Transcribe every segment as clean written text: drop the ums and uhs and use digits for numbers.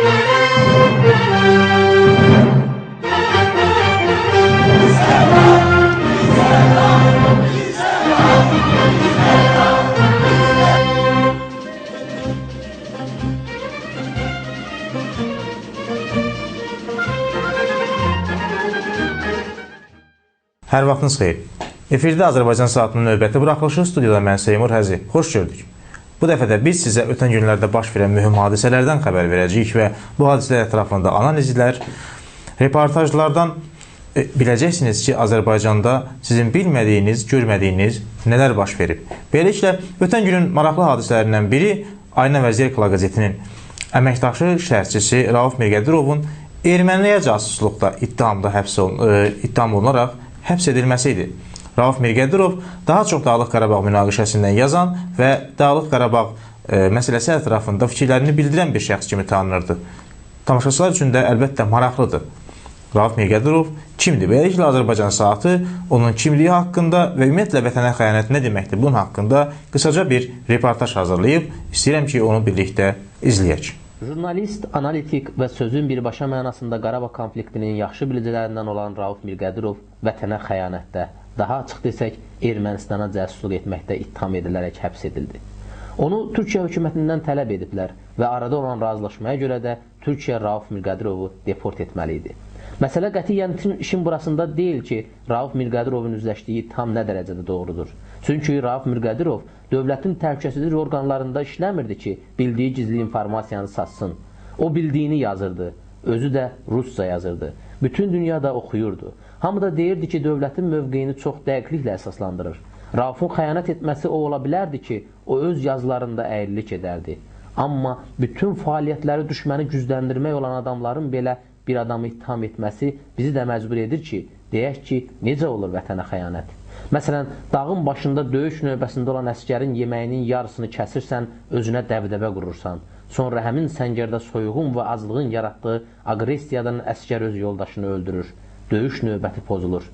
Hər vaxtınız xeyir. Efirdə Azərbaycan saatının növbəti buraxılışı studiyada mən Seymur Həzi. Xoş gördük. Bu dəfə də biz sizə ötən günlərdə baş verən mühüm hadisələrdən xəbər verəcəyik və bu hadisələr ətrafında analizlər, reportajlardan biləcəksiniz ki, Azərbaycanda sizin bilmədiyiniz, görmədiyiniz nələr baş verib. Beləliklə, ötən günün maraqlı hadisələrindən biri Ayna və Zirkala qəzetinin əməkdaşı, şərhçisi Rauf Mirgədirovun erməniyə casusluqda ittiham olunaraq həbs edilməsi idi. Rauf Mirgədirov daha çox Dağlıq Qarabağ münaqişəsindən yazan və Dağlıq Qarabağ məsələsi ətrafında fikirlərini bildirən bir şəxs kimi tanınırdı. Tamaşaçılar üçün də əlbəttə maraqlıdır. Rauf Mirgədirov kimdir? Beləliklə Azərbaycan saatı onun kimliyi haqqında və ümumiyyətlə vətənə xəyanət nə deməkdir bunun haqqında qısaca bir reportaj hazırlayıb. İstəyirəm ki, onu birlikdə izləyək. Jurnalist, analitik və sözün birbaşa mənasında Qarabağ konfliktinin yaxşı bilicilərindən olan Rauf Mirgədirov vətənə xəyanətdə, daha açıq desək, Ermənistana cəsusluq etməkdə ittiham edilərək həbs edildi. Onu Türkiyə hökumətindən tələb ediblər və arada olan razılaşmaya görə də Türkiyə Rauf Mirgədirovu deport etməli idi. Məsələ qətiyyən işin burasında deyil ki, Rauf Mirgədirovun üzləşdiyi ittiham nə dərəcədə doğrudur. Çünki Rauf Mirgədirov dövlətin təhlükəsizlik orqanlarında işləmirdi ki, bildiyi gizli informasiyanı satsın. O bildiyini yazırdı, özü də rusca yazırdı. Bütün dünyada oxuyurdu. Hamı da deyirdi ki, dövlətin mövqeyini çox dəqiqliklə əsaslandırır. Raufun xəyanət etməsi o ola bilərdi ki, o öz yazılarında əyrilik edərdi. Amma bütün fəaliyyətləri düşməni gücləndirmək olan adamların belə bir adamı ittiham etməsi bizi də məcbur edir ki, deyək ki, necə olur vətənə xəyanət? Məsələn, dağın başında döyüş növbəsində olan əskərin yeməyinin yarısını kəsirsən, özünə dəvdəbə qurursan. Sonra həmin səngərdə soyuğun və azlığın yaratdığı aqressiyadan əskər öz yoldaşını öldürür. Döyüş növbəti pozulur.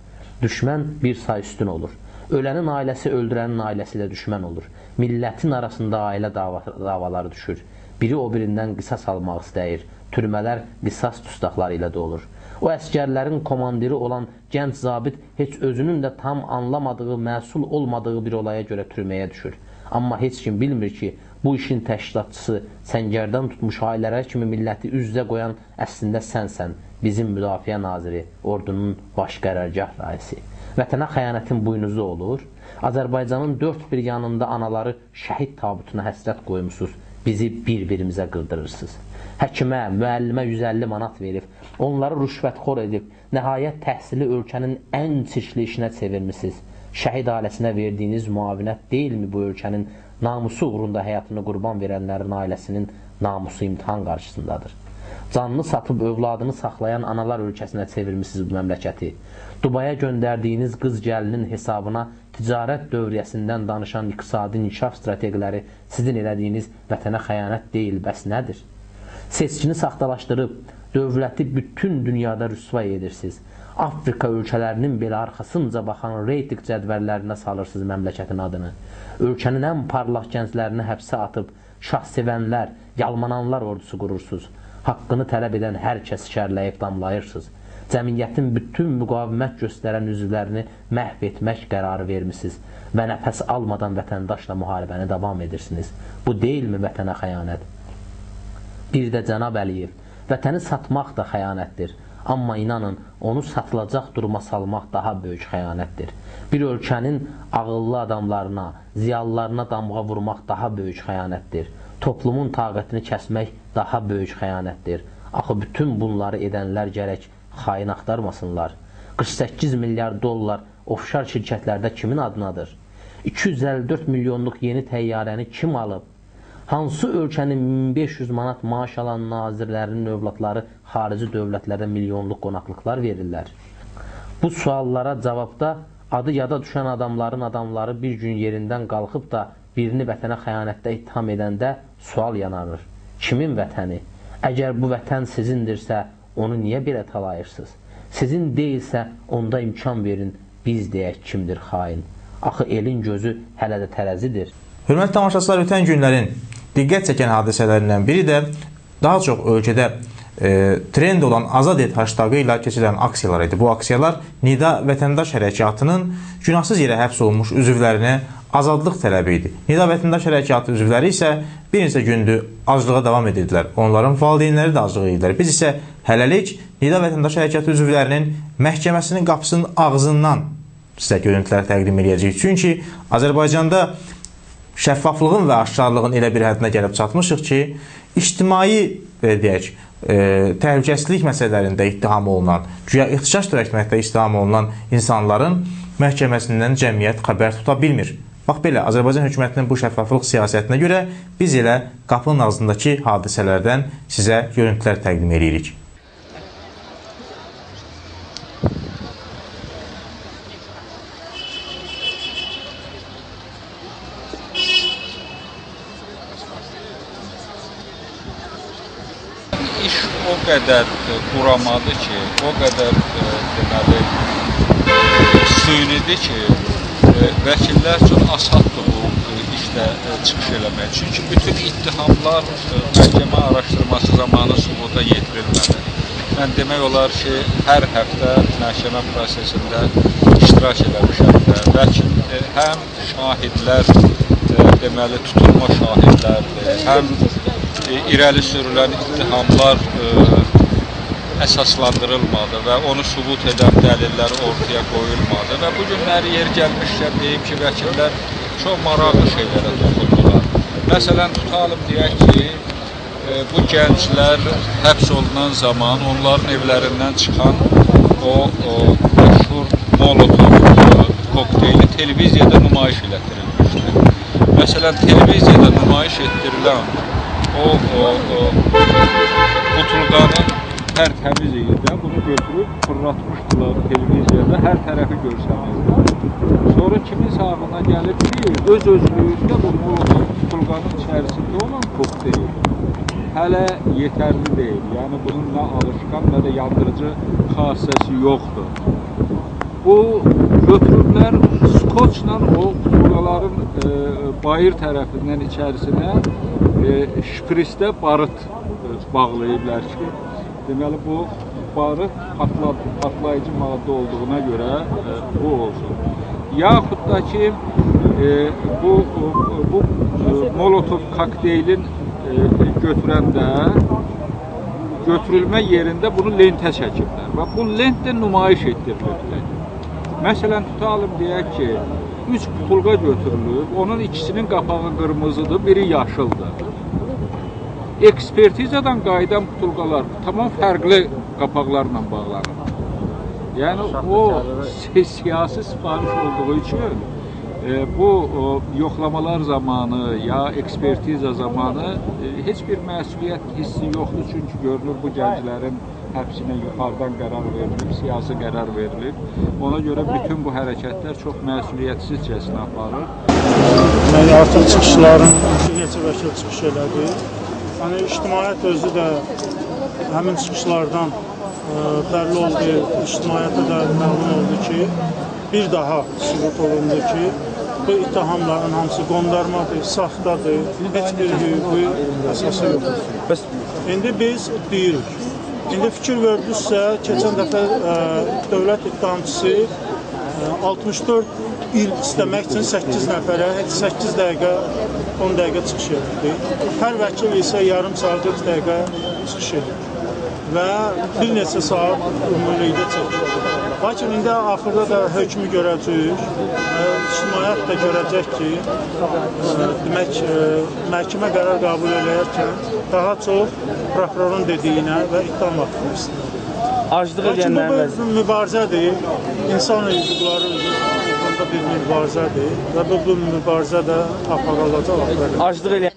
Düşmən bir say üstün olur. Ölənin ailəsi öldürənin ailəsi ilə düşmən olur. Millətin arasında ailə davaları düşür. Biri o birindən qisas almaq istəyir. Türmələr qisas tustaqları ilə dolur. O əskərlərin komandiri olan gənc zabit heç özünün də tam anlamadığı, məsul olmadığı bir olaya görə türməyə düşür. Amma heç kim bilmir ki, bu işin təşkilatçısı, səngərdən tutmuş ailələr kimi milləti üz-üzə qoyan əslində sənsən, bizim müdafiə naziri, ordunun baş qərargah raisi. Vətənə xəyanətin buynuzu olur. Azərbaycanın dörd bir yanında anaları şəhid tabutuna həsrət qoymusunuz, bizi bir-birimizə qırdırırsınız. Həkimə, müəllimə 150 manat verib, onları rüşvətxor edib, nəhayət təhsili ölkənin ən çirkli işinə çevirmişsiniz. Şəhid ailəsinə verdiyiniz müavinət deyilmi bu ölkənin namusu uğrunda həyatını qurban verənlərin ailəsinin namusu imtihan qarşısındadır? Canını satıb övladını saxlayan analar ölkəsinə çevirmişsiniz bu məmləkəti. Dubaya göndərdiyiniz qız gəlinin hesabına ticarət dövriyyəsindən danışan iqtisadi inkişaf strategiləri sizin elədiyiniz vətənə xəyanət deyil, bəs nədir? Seçkini saxtalaşdırıb, dövləti bütün dünyada rüsvay edirsiniz. Afrika ölkələrinin belə arxasınca baxan reyting cədvəllərinə salırsınız məmləkətin adını. Ölkənin ən parlaq gənclərini həbsə atıb, şahsevənlər, yalmananlar ordusu qurursunuz. Haqqını tələb edən hər kəsi şərləyib damlayırsınız. Cəmiyyətin bütün müqavimət göstərən üzvlərini məhv etmək qərarı vermişsiniz və nəfəs almadan vətəndaşla müharibəni davam edirsiniz. Bu deyilmi vətənə xəyanət? Bir də Cənab Əliyev, vətəni satmaq da xəyanətdir. Amma inanın, onu satılacaq duruma salmaq daha böyük xəyanətdir. Bir ölkənin ağıllı adamlarına, ziyalılarına damğa vurmaq daha böyük xəyanətdir. Toplumun taqətini kəsmək daha böyük xəyanətdir. Axı bütün bunları edənlər gərək xain axtarmasınlar. 48 milyar dollar ofşar şirkətlərdə kimin adınadır? 254 milyonluq yeni təyyarəni kim alıb? Hansı ölkənin 1500 manat maaş alan nazirlərinin övladları xarici dövlətlərdə milyonluq qonaqlıqlar verirlər? Bu suallara cavabda adı yada düşən adamları bir gün yerindən qalxıb da birini vətənə xəyanətdə ittiham edəndə sual yanarır. Kimin vətəni? Əgər bu vətən sizindirsə, onu niyə belə talayırsınız? Sizin deyilsə, onda imkan verin, biz deyək kimdir xain. Axı elin gözü hələ də tərəzidir. Hörmətli tamaşaçılar, ötən günlərin diqqət çəkən hadisələrindən biri də daha çox ölkədə trend olan Azad et hashtagı ilə keçirilən aksiyalar idi. Bu aksiyalar Nida Vətəndaş Hərəkatının günahsız yerə həbs olunmuş üzvlərinə azadlıq tələbi idi. Nida Vətəndaş Hərəkatı üzvləri isə bir neçə gündür aclığa davam edirdilər. Onların valideynləri də aclıq edirlər. Biz isə hələlik Nida Vətəndaş Hərəkatı üzvlərinin məhkəməsinin qapısının ağzından sizə görüntülər təqdim edəcəyik. Çünki Azərbaycanda şəffaflığın və aşkarlığın elə bir həddinə gəlib çatmışıq ki, ictimai, deyək, təhlükəsizlik məsələlərində ittiham olunan, güya ixtişaş törətməkdə ittiham olunan insanların məhkəməsindən cəmiyyət xəbər tuta bilmir. Bax belə, Azərbaycan hökumətinin bu şəffaflıq siyasətinə görə biz elə qapının ağzındakı hadisələrdən sizə görüntülər təqdim edirik. İş o qədər quramadı ki, o qədər deməli süynidir ki, vəkillər üçün asaddır bu işdə çıxış eləmək. Çünki bütün ittihamlar məhkəmə araşdırması zamanı sübuta yetirilmədi. Mən demək olar ki, hər həftə məhkəmə prosesində iştirak eləmişəm və vəkil həm şahidlər, deməli tutulma şahidlərdir, həm irəli sürülən ittihamlar əsaslandırılmadı və onu sübut edən dəlillər ortaya qoyulmadı və bu günləri yer gəlmişkən deyim ki, vəkillər çox maraqlı şeylərə toxundular. Məsələn, tutalım deyək ki, bu gənclər həbs olunan zaman onların evlərindən çıxan o məşhur Molotov kokteyli televiziyada nümayiş elətdirilmişdir. Məsələn, televiziyada nümayiş etdirilən o butulqanın tərtəmiz idi də, bunu götürüb fırlatmışdılar televiziyada, hər tərəfi görsənirdi. Sonra kimin sağlığına gəlib ki, öz-özlüyündə bu butulqanın içərisində olan kokteyl hələ yetərli deyil. Yəni, bunun nə alışqan, nə də yandırıcı xassəsi yoxdur. Bu götürüblər skoçla o butulqaların bayır tərəfindən içərisinə şprisdə barıt bağlayıblar ki, deməli bu barıt patlayıcı maddə olduğuna görə bu olsun. Yaxud da ki, bu Molotov kokteylin götürəndə götürülmə yerində bunu lentə çəkiblər və bu lent də nümayiş etdirilibdir. Məsələn, tutalım deyək ki, 3 butulqa götürülüb, onun ikisinin qapağı qırmızıdır, biri yaşıldır. Ekspertizadan qayıdan butulqalar tamam fərqli qapaqlarla bağlanır. Yəni, o siyasi sifariş olduğu üçün bu yoxlamalar zamanı ya ekspertiza zamanı heç bir məsuliyyət hissi yoxdur. Çünki görünür bu gənclərin həbsinə yuxarıdan qərar verilib, siyasi qərar verilib. Ona görə bütün bu hərəkətlər çox məsuliyyətsizcəsinə aparır. Artıq çıxışların neçə vəkil çıxış elədi. Yəni, ictimaiyyət özü də həmin çıxışlardan bəlli oldu, ictimaiyyətə də məlum oldu ki, bir daha sübut olundu ki, bu ittihamların hamısı qondarmadır, saxtadır, heç bir hüquqi əsası yoxdur. İndi biz deyirik. İndi fikir verdinizsə, keçən dəfə dövlət ittihamçısı 64 il istəmək üçün 8 nəfərə 8 dəqiqə, 10 dəqiqə çıxış edirdi. Hər vəkil isə yarım saat, 40 dəqiqə çıxış edir və bir neçə saat ümumilikdə çəkir. Lakin indi axırda da hökmü görəcəyik, ictimaiyyət də görəcək ki, demək, məhkəmə qərar qəbul edərkən daha çox prokurorun dediyinə və ittiham haqqını istəyir. Aclığı deyənlər bu mübarizədir, insan hüquqları uğrunda bir mübarizədir və bu mübarizə də aparılacaq. Aclıq eləyən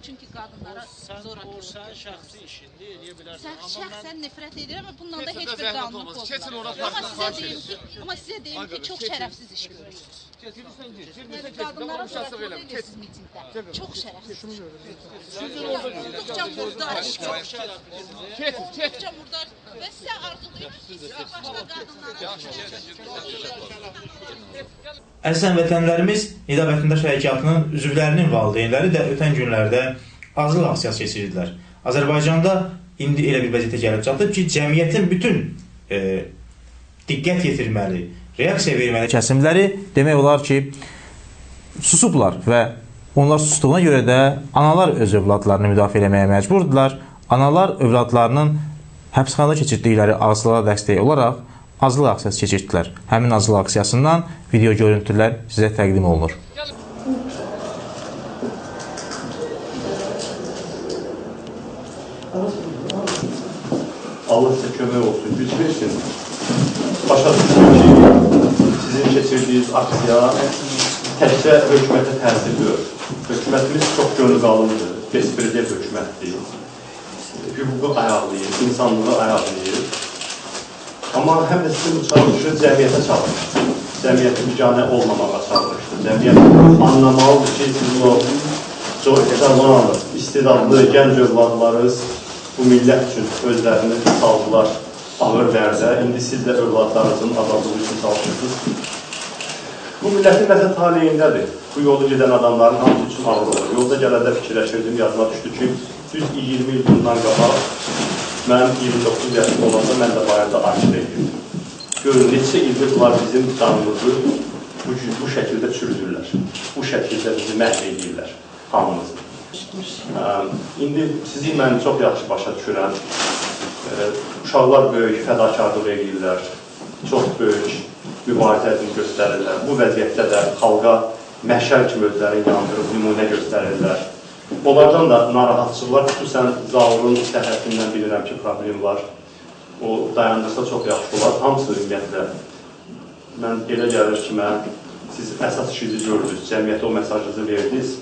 çünki qadınlara zorakılıq. Sənin şəxsi işindir, eləyə bilərsən. Şəxsən nifrət edirəm və bundan da heç bir qanun pozulmaz. Amma sizə deyim ki, çox şərəfsiz iş görürsünüz. Qadınlara zorakılıq edirsiniz mitingdə. Çox şərəfsiz. Olduqca murdar. Olduqca murdar. Və sizə arzulayırsınız ki, sizə başqa qadınlara Əzizən vətənlərimiz, Nida Vətəndaş Hərəkatının üzvlərinin valideynləri də ötən günlərdə azlıq aksiyası keçirdilər. Azərbaycanda indi elə bir vəziyyətə gəlib çatıb ki, cəmiyyətin bütün diqqət yetirməli, reaksiya verməli kəsimləri demək olar ki, susublar və onlar sustuğuna görə də analar öz övladlarını müdafiə etməyə məcburdular. Analar övladlarının həbsxanada keçirdikləri azlığa dəstək olaraq azlıq aksiyası keçirdilər. Həmin azlıq aksiyasından video görüntülər sizə təqdim olunur. Allah sizə kömək olsun, güc versin. Başa düşürüm ki, sizin keçirdiyiniz aksiya təkcə hökumətə təsir deyil. Hökumətimiz çox gönülqalındır, bespredel hökumətdir. Hüququ ayaqlayır, insanlığı ayaqlayır. Amma həm də sizin bu çalışır cəmiyyətə çalışır. Cəmiyyəti biganə olmamağa çalışır. Cəmiyyət anlamalıdır ki, sizin o cavan, istedadlı, gənc övladlarınız bu millət üçün özlərini saldılar ağır dərdə. İndi siz də övladlarınızın azadlığı üçün çalışırsınız. Bu millətin nəsə taleyindədir. Bu yolu gedən adamların hamısı üçün ağır olur. Yolda gələndə fikirləşirdim, yadıma düşdü ki, düz 20 il bundan qabaq, mən 29 yaşında olanda mən də bayırda arşiv edirdim. Görün, neçə ildir bunlar bizim canımızı bu şəkildə çürüdürlər. Bu şəkildə bizi məhv edirlər hamımızı. İndi sizi mən çox yaxşı başa düşürəm. Uşaqlar böyük fədakarlıq edirlər, çox böyük mübarizəsini göstərirlər. Bu vəziyyətdə də xalqa məşəl kimi özlərini yandırıb nümunə göstərirlər. Onlardan da narahatçılıqlar, xüsusən Zaurun səhhətindən bilirəm ki, problem var. O dayandırsa çox yaxşı olar. Hamısı ümumiyyətlə, mən elə gəlir ki, siz əsas işinizi gördünüz, cəmiyyətə o mesajınızı verdiniz.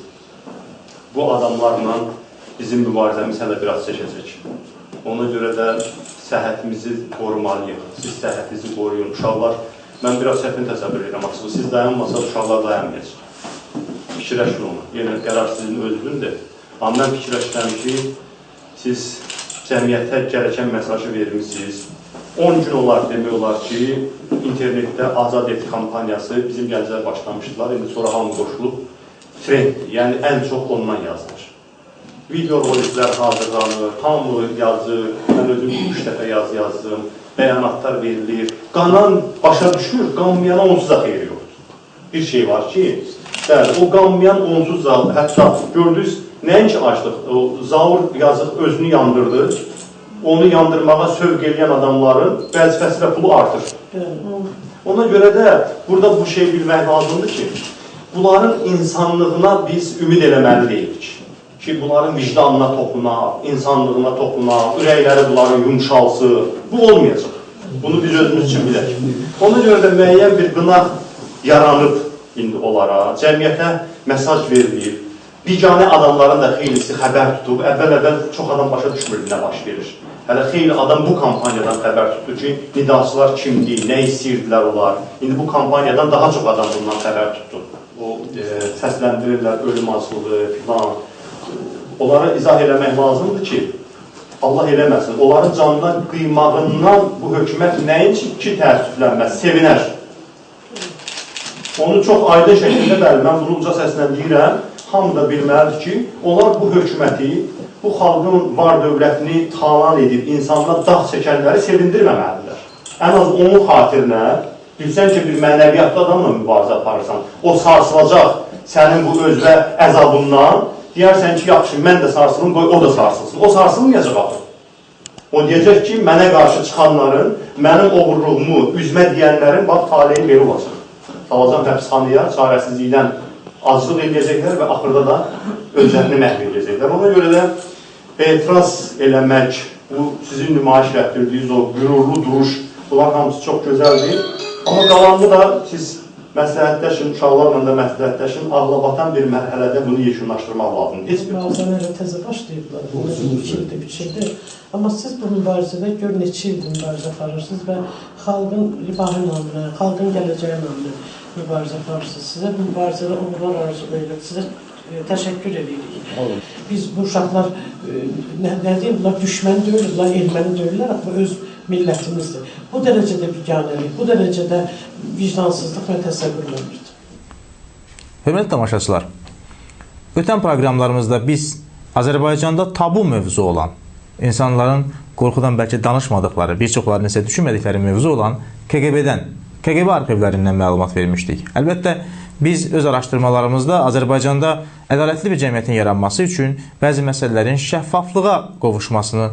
Bu adamlarla bizim mübarizəmiz hələ biraz çəkəcək. Ona görə də səhhətimizi qorumalıyıq. Siz səhhətinizi qoruyun. Uşaqlar, mən biraz çətin təsəvvür edirəm açığı. Siz dayanmasa uşaqlar dayanmayacaq. Fikirləşin onu. Yenə qərar sizin özünüzdür. Amma mən fikirləşirəm ki, siz cəmiyyətə gərəkən mesajı vermişsiniz. 10 gün olar demək olar ki, internetdə Azad Et kampaniyası bizim gənclər başlamışdılar. İndi sonra hamı qoşulub. Trenddir, yəni ən çox ondan yazılır. Video roliklər hazırlanır, hamı yazır, mən özüm 3 dəfə yazdım, bəyanatlar verilir. Qanan başa düşür, qanmayana onsuz da xeyri yoxdur. Bir şey var ki, o qanmayan onsuz da, hətta gördünüz, nəinki açdıq, Zaur yazıq özünü yandırdı, onu yandırmağa sövq edən adamların vəzifəsi və pulu artır. Ona görə də burada bu şey bilmək lazımdır ki, bunların insanlığına biz ümid eləməli deyilik ki, bunların vicdanına toxunaq, insanlığına toxunaq, ürəkləri bunların yumşalsın. Bu olmayacaq. Bunu biz özümüz üçün bilək. Ona görə də müəyyən bir qınaq yaranıb indi onlara, cəmiyyətə mesaj verilir. Biganə adamların da xeylisi xəbər tutub, əvvəl çox adam başa düşmürdü nə baş verir. Hələ xeyli adam bu kampaniyadan xəbər tutdu ki, nidaçılar kimdir, nə istəyirdilər onlar. İndi bu kampaniyadan daha çox adam bundan xəbər tutdu. O səsləndirirlər, ölüm azlığı filan. Onlara izah eləmək lazımdır ki, Allah eləməsin, onların canından qıymağından bu hökumət nəinki ki təəssüflənməz, sevinər. Onu çox aydın şəkildə bəli, mən bunu uca səslə deyirəm, hamı da bilməlidir ki, onlar bu hökuməti, bu xalqın var dövlətini talan edib, insanlara dağ çəkənləri sevindirməməlidirlər. Ən az onun xatirinə, bilsən ki, bir mənəviyyatlı adamla mübarizə aparırsan, o sarsılacaq sənin bu özvə əzabından, deyərsən ki, yaxşı, mən də sarsılım, qoy o da sarsılsın. O sarsılmayacaq axı. O deyəcək ki, mənə qarşı çıxanların, mənim oğurluğumu üzmə deyənlərin, bax, taleyi belə olacaq. Salacam həbsxanaya, çarəsizlikdən aclıq eləyəcəklər və axırda da özlərini məhv eləyəcəklər. Ona görə də etiraz eləmək, bu sizin nümayiş etdirdiyiniz o qürurlu duruş, bunlar hamısı çox gözəldir. Amma qalanını da siz məsləhətləşin, uşaqlarla da məsləhətləşin, ağlabatan bir mərhələdə bunu yekunlaşdırmaq lazımdır. Bazen elə təzə başlayıblar, 2 ildir, 3 ildir. Amma siz bu mübarizədə gör neçə ildir mübarizə aparırsınız və xalqın rifahı namına, xalqın gələcəyi namına mübarizə aparırsınız. Sizə bu mübarizədə uğurlar arzu edilir. Sizə təşəkkür edirik. Biz bu uşaqlar, nə deyirlər, düşmən deyirlər, erməni deyirlər, bu öz millətimizdir. Bu dərəcədə biganəlik, bu dərəcədə vicdansızlıq və təsəvvürləmirdir. Hörmətli tamaşaçılar, ötən proqramlarımızda biz Azərbaycanda tabu mövzu olan, insanların qorxudan bəlkə danışmadıqları, bir çoxlarının isə düşünmədikləri mövzu olan KQB arxivlərindən məlumat vermişdik. Əlbəttə, biz öz araşdırmalarımızda Azərbaycanda ədalətli bir cəmiyyətin yaranması üçün bəzi məsələlərin şəffaflığa qovuşmasını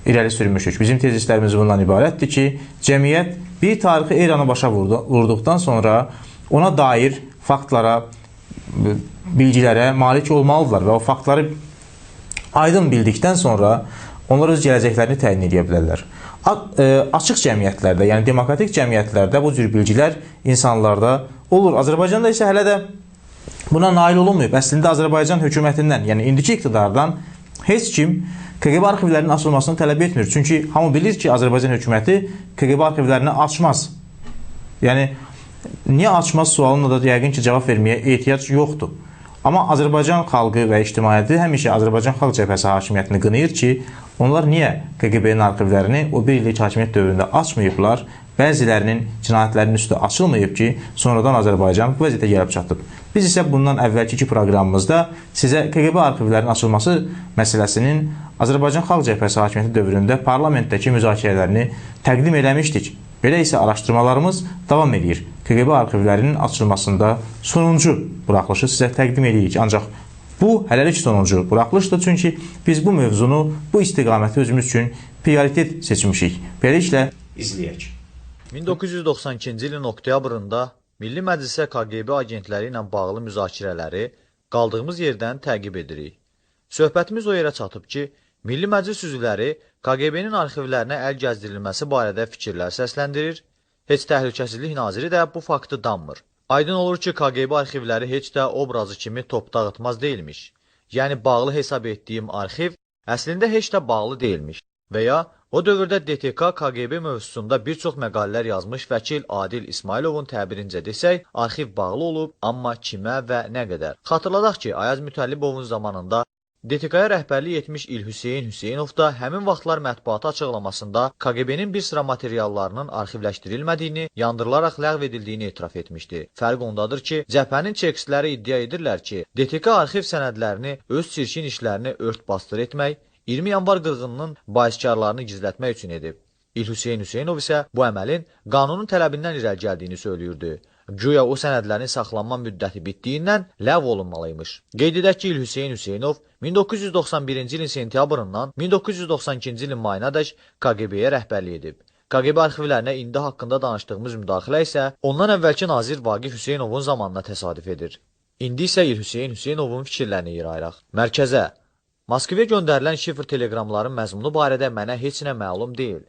irəli sürmüşük. Bizim tezislərimiz bundan ibarətdir ki, cəmiyyət bir tarixi eranı başa vurduqdan sonra ona dair faktlara, bilgilərə malik olmalıdırlar və o faktları aydın bildikdən sonra onlar öz gələcəklərini təyin edə bilərlər. Açıq cəmiyyətlərdə, yəni demokratik cəmiyyətlərdə bu cür bilgilər insanlarda olur. Azərbaycanda isə hələ də buna nail olunmayıb. Əslində Azərbaycan hökumətindən, yəni indiki iqtidardan heç kim KQB arxivlərinin açılmasını tələb etmir. Çünki hamı bilir ki, Azərbaycan hökuməti KQB arxivlərini açmaz. Yəni, niyə açmaz sualına da yəqin ki, cavab verməyə ehtiyac yoxdur. Amma Azərbaycan xalqı və ictimaiyyəti həmişə Azərbaycan Xalq Cəbhəsi hakimiyyətini qınayır ki, onlar niyə KQB-nin arxivlərini o bir illik hakimiyyət dövründə açmayıblar, bəzilərinin cinayətlərinin üstü açılmayıb ki, sonradan Azərbaycan bu vəziyyətə gəlib çatıb. Biz isə bundan əvvəlki iki proqramımızda sizə KQB arxivlərinin açılması məsələsinin Azərbaycan Xalq Cəbhəsi hakimiyyəti dövründə parlamentdəki müzakirələrini təqdim eləmişdik. Belə isə araşdırmalarımız davam edir. KQB arxivlərinin açılmasında sonuncu buraxılışı sizə təqdim edirik. Ancaq bu hələlik sonuncu buraxılışdır. Çünki biz bu mövzunu, bu istiqaməti özümüz üçün prioritet seçmişik. Beləliklə izləyək. 1992-ci ilin oktyabrında Milli Məclisə KQB agentləri ilə bağlı müzakirələri qaldığımız yerdən təqib edirik. Söhbətimiz o yerə çatıb ki, Milli Məclis üzvləri KQB-nin arxivlərinə əl gəzdirilməsi barədə fikirlər səsləndirir, heç təhlükəsizlik naziri də bu faktı danmır. Aydın olur ki, KQB arxivləri heç də obrazı kimi top dağıtmaz deyilmiş. Yəni, bağlı hesab etdiyim arxiv əslində heç də bağlı deyilmiş. Və ya o dövrdə DTK KQB mövzusunda bir çox məqalələr yazmış vəkil Adil İsmailovun təbirincə desək, arxiv bağlı olub, amma kimə və nə qədər? Xatırladaq ki, Ayaz Mütəllibovun zamanında DTK-ya rəhbərlik etmiş İlhüseyn Hüseynov da həmin vaxtlar mətbuata açıqlamasında KQB-nin bir sıra materiallarının arxivləşdirilmədiyini, yandırılaraq ləğv edildiyini etiraf etmişdi. Fərq ondadır ki, cəbhənin çekistləri iddia edirlər ki, DTK arxiv sənədlərini öz çirkin işlərini ört-bastır etmək, 20 yanvar qırğınının baiskarlarını gizlətmək üçün edib. İlhüseyn Hüseynov isə bu əməlin qanunun tələbindən irəli gəldiyini söylüyürdü. Güya o sənədlərin saxlanma müddəti bitdiyindən ləğv olunmalıymış. Qeyd edək ki, İlhüseyn Hüseynov 1991-ci ilin sentyabrından 1992-ci ilin mayınadək KQB-yə rəhbərlik edib. KQB arxivlərinə indi haqqında danışdığımız müdaxilə isə ondan əvvəlki nazir Vaqif Hüseynovun zamanına təsadüf edir. İndi isə İlhüseyn Hüseynovun fikirlərini yayırıq. Mərkəzə, Moskvaya göndərilən şifr teleqramların məzmunu barədə mənə heç nə məlum deyil.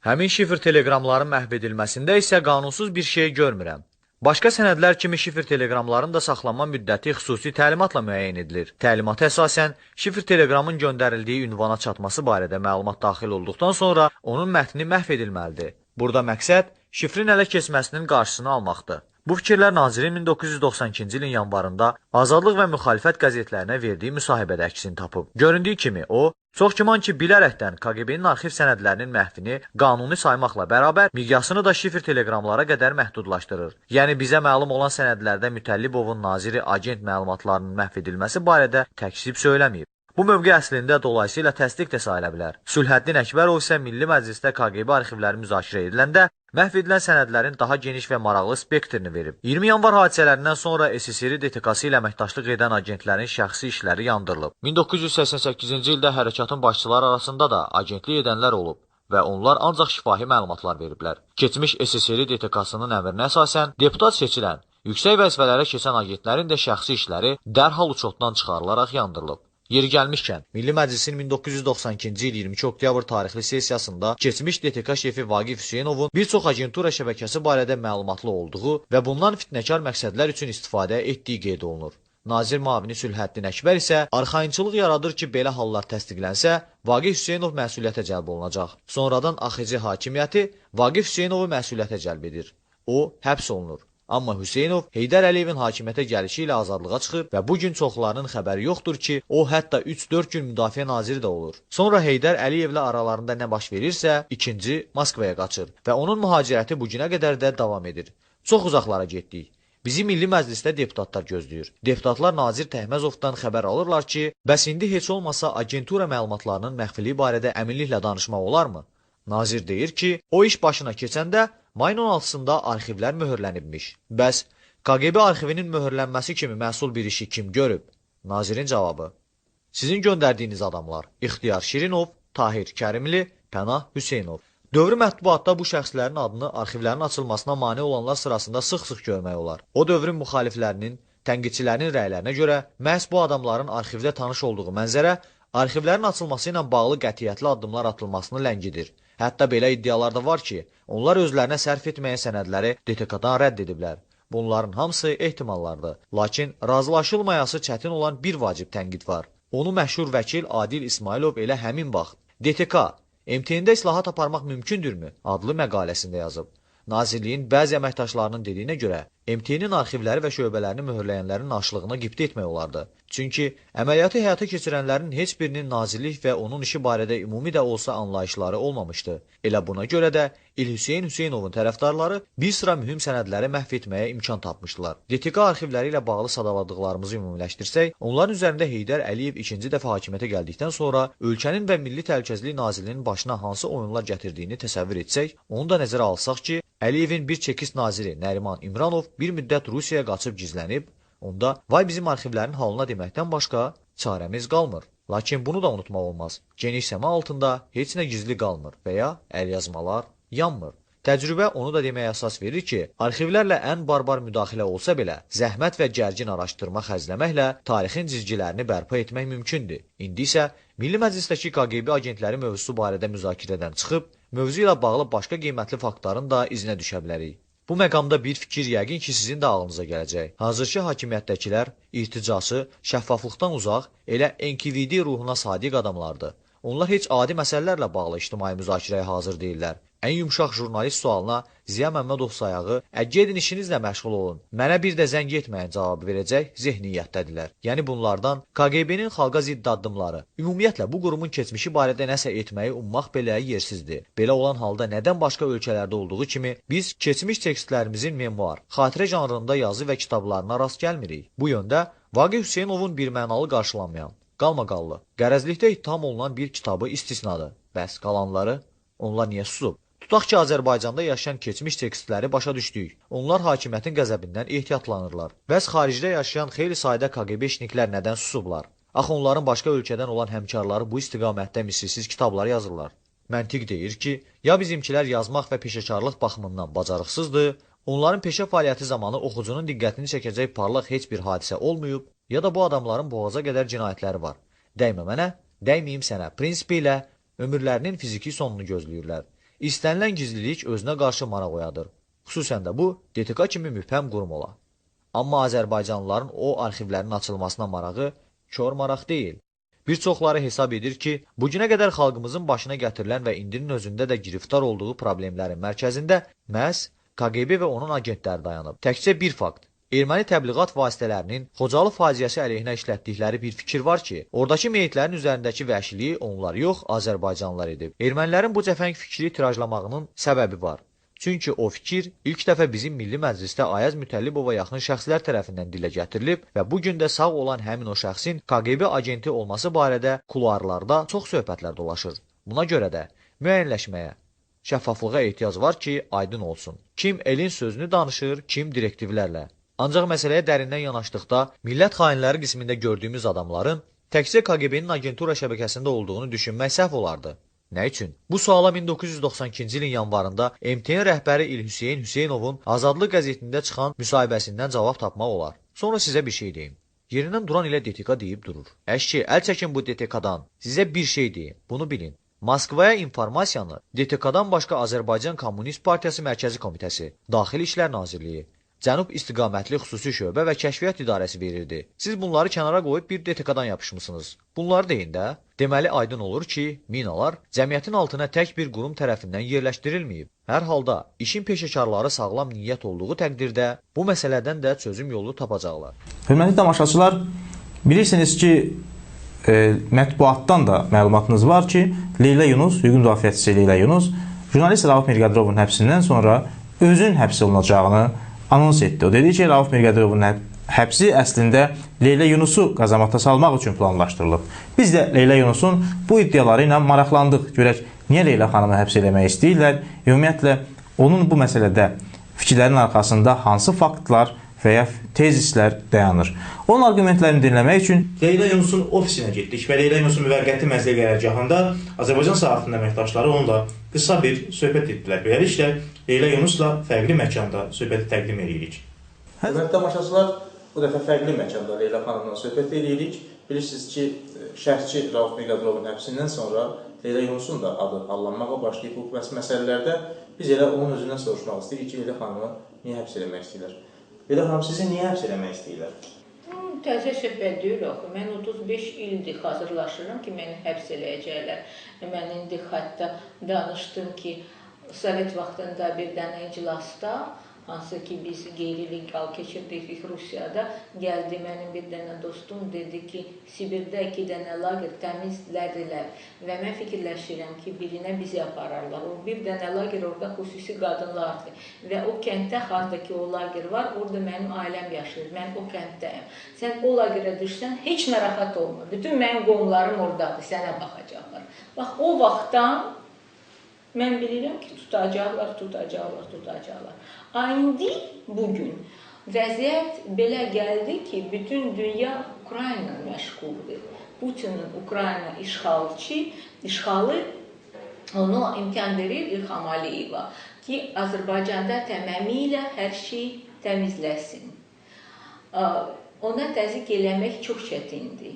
Həmin şifr teleqramların məhv edilməsində isə qanunsuz bir şey görmürəm. Başqa sənədlər kimi şifr teleqramların da saxlanma müddəti xüsusi təlimatla müəyyən edilir. Təlimata əsasən, şifr teleqramın göndərildiyi ünvana çatması barədə məlumat daxil olduqdan sonra onun mətni məhv edilməlidir. Burada məqsəd şifrin ələ keçməsinin qarşısını almaqdır. Bu fikirlər nazirin 1992-ci ilin yanvarında Azadlıq və Müxalifət qəzetlərinə verdiyi müsahibədə əksini tapıb. Göründüyü kimi o, çox güman ki, bilərəkdən KQB-nin arxiv sənədlərinin məhvini qanuni saymaqla bərabər miqyasını da şifr teleqramlara qədər məhdudlaşdırır. Yəni, bizə məlum olan sənədlərdə Mütəllibovun naziri agent məlumatlarının məhv edilməsi barədə təkzib söyləməyib. Bu mövqe əslində dolayısıyla təsdiq də sayıla bilər. Sülhəddin Əkbərov isə Milli Məclisdə KQB arxivləri müzakirə ediləndə məhv edilən sənədlərin daha geniş və maraqlı spektrini verib. 20 yanvar hadisələrindən sonra SSR DTK-sı ilə əməkdaşlıq edən agentlərin şəxsi işləri yandırılıb. 1988-ci ildə hərəkatın başçıları arasında da agentlik edənlər olub və onlar ancaq şifahi məlumatlar veriblər. Keçmiş SSR DTK-sının əmrinə əsasən deputat seçilən, yüksək vəzifələrə keçən agentlərin də şəxsi işləri dərhal uçotdan çıxarılaraq yandırılıb. Yeri gəlmişkən, Milli Məclisin 1992-ci il 22 oktyabr tarixli sessiyasında keçmiş DTK şefi Vaqif Hüseynovun bir çox agentura şəbəkəsi barədə məlumatlı olduğu və bundan fitnəkar məqsədlər üçün istifadə etdiyi qeyd olunur. Nazir müavini Sülhəddin Əkbər isə arxayınçılıq yaradır ki, belə hallar təsdiqlənsə, Vaqif Hüseynov məsuliyyətə cəlb olunacaq. Sonradan AXC hakimiyyəti Vaqif Hüseynovu məsuliyyətə cəlb edir. O, həbs olunur. Amma Hüseynov Heydər Əliyevin hakimiyyətə gəlişi ilə azadlığa çıxır və bugün çoxlarının xəbəri yoxdur ki, o hətta 3-4 gün müdafiə naziri də olur. Sonra Heydər Əliyevlə aralarında nə baş verirsə, ikinci Moskvaya qaçır və onun mühacirəti bugünə qədər də davam edir. Çox uzaqlara getdik. Bizi Milli Məclisdə deputatlar gözləyir. Deputatlar Nazir Təhməzovdan xəbər alırlar ki, bəs indi heç olmasa agentura məlumatlarının məxfiliyi barədə əminliklə danışmaq olarmı? Nazir deyir ki, o iş başına keçəndə mayın 16-sında arxivlər möhürlənibmiş. Bəs KGB arxivinin möhürlənməsi kimi məsul bir işi kim görüb? Nazirin cavabı: sizin göndərdiyiniz adamlar İxtiyar Şirinov, Tahir Kərimli, Pənah Hüseynov. Dövrü mətbuatda bu şəxslərin adını arxivlərin açılmasına mane olanlar sırasında sıx-sıx görmək olar. O dövrün müxaliflərinin, tənqidçilərinin rəylərinə görə məhz bu adamların arxivdə tanış olduğu mənzərə arxivlərin açılması ilə bağlı qətiyyətli addımlar atılmasını ləngidir. Hətta belə iddialar da var ki, onlar özlərinə sərf etməyən sənədləri DTK-dan rədd ediblər. Bunların hamısı ehtimallardır. Lakin razılaşılmayası çətin olan bir vacib tənqid var. Onu məşhur vəkil Adil İsmailov elə həmin vaxt DTK MTN-də islahat aparmaq mümkündürmü adlı məqaləsində yazıb. Nazirliyin bəzi əməkdaşlarının dediyinə görə MTN-in arxivləri və şöbələrini möhürləyənlərin naşılığına qibtə etmək olardı. Çünki əməliyyatı həyata keçirənlərin heç birinin nazirlik və onun işi barədə ümumi də olsa anlayışları olmamışdı. Elə buna görə də İlhüseyn Hüseynovun tərəfdarları bir sıra mühüm sənədləri məhv etməyə imkan tapmışdılar. DTK arxivləri ilə bağlı sadaladıqlarımızı ümumiləşdirsək, onların üzərində Heydər Əliyev ikinci dəfə hakimiyyətə gəldikdən sonra ölkənin və Milli Təhlükəsizlik Nazirliyinin başına hansı oyunlar gətirdiyini təsəvvür etsək, onu da nəzərə alsaq ki, Əliyevin bir çəkis naziri Nəriman İmranov bir müddət Rusiyaya qaçıb gizlənib, onda vay bizim arxivlərin halına deməkdən başqa çarəmiz qalmır. Lakin bunu da unutmaq olmaz. Geniş səma altında heç nə gizli qalmır və ya əlyazmalar yanmır. Təcrübə onu da deməyə əsas verir ki, arxivlərlə ən barbar müdaxilə olsa belə, zəhmət və gərgin araşdırma xərcləməklə tarixin cizgilərini bərpa etmək mümkündür. İndi isə Milli Məclisdəki KGB agentləri mövzusu barədə müzakirədən çıxıb, mövzu ilə bağlı başqa qiymətli faktların da izinə düşə bilərik. Bu məqamda bir fikir yəqin ki, sizin də ağlınıza gələcək. Hazırki hakimiyyətdəkilər irticası, şəffaflıqdan uzaq, elə NKVD ruhuna sadiq adamlardır. Onlar heç adi məsələlərlə bağlı ictimai müzakirəyə hazır deyirlər. Ən yumşaq jurnalist sualına Ziya Məmmədov sayağı, gedin işinizlə məşğul olun, mənə bir də zəng etməyin cavabı verəcək zehniyyətdədirlər. Yəni bunlardan KGB-nin xalqa zidd addımları, ümumiyyətlə bu qurumun keçmişi barədə nəsə etməyi ummaq belə yersizdir. Belə olan halda nədən başqa ölkələrdə olduğu kimi biz keçmiş tekstlərimizin memuar, xatirə janrında yazı və kitablarına rast gəlmirik. Bu yöndə Vaqif Hüseynovun bir mənalı qarşılanmayan, qalmaqallı, qərəzlikdə ittiham olunan bir kitabı istisnadır. Bəs qalanları? Onlar niyə susub? Tutaq ki, Azərbaycanda yaşayan keçmiş tekstləri başa düşdük. Onlar hakimiyyətin qəzəbindən ehtiyatlanırlar. Bəs xaricdə yaşayan xeyli sayda KGB işniklər nədən susublar? Axı onların başqa ölkədən olan həmkarları bu istiqamətdə misilsiz kitablar yazırlar. Məntiq deyir ki, ya bizimkilər yazmaq və peşəkarlıq baxımından bacarıqsızdır, onların peşə fəaliyyəti zamanı oxucunun diqqətini çəkəcək parlaq heç bir hadisə olmayıb, ya da bu adamların boğaza qədər cinayətləri var. Dəymə mənə, dəyməyim sənə prinsipi ilə ömürlərinin fiziki sonunu gözləyirlər. İstənilən gizlilik özünə qarşı maraq oyadır. Xüsusən də bu, DTK kimi mübhəm qurum ola. Amma Azərbaycanlıların o arxivlərin açılmasına marağı kör maraq deyil. Bir çoxları hesab edir ki, bugünə qədər xalqımızın başına gətirilən və indinin özündə də giriftar olduğu problemlərin mərkəzində məhz KGB və onun agentləri dayanıb. Təkcə bir fakt. Erməni təbliğat vasitələrinin Xocalı faciəsi əleyhinə işlətdikləri bir fikir var ki, oradakı meyitlərin üzərindəki vəhşiliyi onlar yox, Azərbaycanlılar edib. Ermənilərin bu cəfəng fikri tirajlamağının səbəbi var. Çünki o fikir ilk dəfə bizim Milli Məclisdə Ayaz Mütəllibova yaxın şəxslər tərəfindən dilə gətirilib və bugün də sağ olan həmin o şəxsin KGB agenti olması barədə kuluarlarda çox söhbətlər dolaşır. Buna görə də müəyyənləşməyə, şəffaflığa ehtiyac var ki, aydın olsun. Kim elin sözünü danışır, kim direktivlərlə. Ancaq məsələyə dərindən yanaşdıqda, millət xainləri qismində gördüyümüz adamların təkcə KGB-nin agentura şəbəkəsində olduğunu düşünmək səhv olardı. Nə üçün? Bu suala 1992-ci ilin yanvarında MTN rəhbəri İlhüseyn Hüseynovun Azadlıq qəzetində çıxan müsahibəsindən cavab tapmaq olar. Sonra sizə bir şey deyim. Yerindən duran ilə DTK deyib durur. Əşki, əl çəkin bu DTK-dan. Sizə bir şey deyim, bunu bilin. Moskvaya informasiyanı DTK-dan başqa Azərbaycan Kommunist Partiyası Mərkəzi Komitəsi, Daxili İşlər Nazirliyi, Cənub İstiqamətli Xüsusi Şöbə və Kəşfiyyat İdarəsi verirdi. Siz bunları kənara qoyub bir DTK-dan yapışmısınız. Bunları deyin də. Deməli aydın olur ki, minalar cəmiyyətin altına tək bir qurum tərəfindən yerləşdirilməyib. Hər halda işin peşəkarları sağlam niyyət olduğu təqdirdə bu məsələdən də çözüm yolu tapacaqlar. Hörmətli tamaşaçılar, bilirsiniz ki, mətbuatdan da məlumatınız var ki, Leyla Yunus, hüquq müdafiəçisi Leyla Yunus, jurnalist Rauf Mirqədirovun həbsindən sonra özün həbs olunacağını anons etdi. O dedi ki, Rauf Mirqədirovun həbsi əslində Leyla Yunusu qazamata salmaq üçün planlaşdırılıb. Biz də Leyla Yunusun bu iddiaları ilə maraqlandıq. Görək, niyə Leyla xanımı həbs eləmək istəyirlər? Ümumiyyətlə, onun bu məsələdə fikirlərin arxasında hansı faktlar və ya tezislər dayanır. Onun argumentlərini dinləmək üçün Leyla Yunusun ofisinə getdik və Leyla Yunusun müvəqqəti məzəli qərargahında Azərbaycan saatının əməkdaşları onunla qısa bir söhbət etdilər. Beləliklə, Leyla Yunusla fərqli məkanda söhbəti təqdim edirik. Hörmətli tamaşaçılar, bu dəfə fərqli məkanda Leyla xanımla söhbət edirik. Bilirsiniz ki, şərhçi Rauf Mirqədirovun həbsindən sonra Leyla Yunusun da adı allanmağa başlayıb bu məsələlərdə. Biz elə onun özündən soruşmaq istəyirik ki, Leyla xanımı niyə həbs eləmək istəyirlər? Leyla xanım, sizi niyə həbs eləmək istəyirlər? Təzə söhbət deyil axı. Mən 35 ildir hazırlaşıram ki, məni həbs eləyəcəklər. Mən indi hətta danışdım ki, Sovet vaxtında bir dənə iclasda, hansı ki biz qeyri-legal keçirdik Rusiyada, gəldi mənim bir dənə dostum, dedi ki, Sibirdə 2 dənə lager təmizlədilər və mən fikirləşirəm ki, birinə bizi apararlar. O bir dənə lager orada xüsusi qadınlardır və o kənddə haradakı o lager var, orada mənim ailəm yaşayır, mən o kənddəyəm. Sən o lagerə düşsən, heç narahat olma, bütün mənim qonlarım oradadır, sənə baxacaqlar. Bax, o vaxtdan mən bilirəm ki, tutacaqlar. İndi bugün vəziyyət belə gəldi ki, bütün dünya Ukrayna məşğuldur. Putinin Ukrayna işğalı onu imkan verir İlham Aliyeva ki, Azərbaycanda tamamilə hər şey təmizləsin. Ona təzyiq eləmək çox çətindir.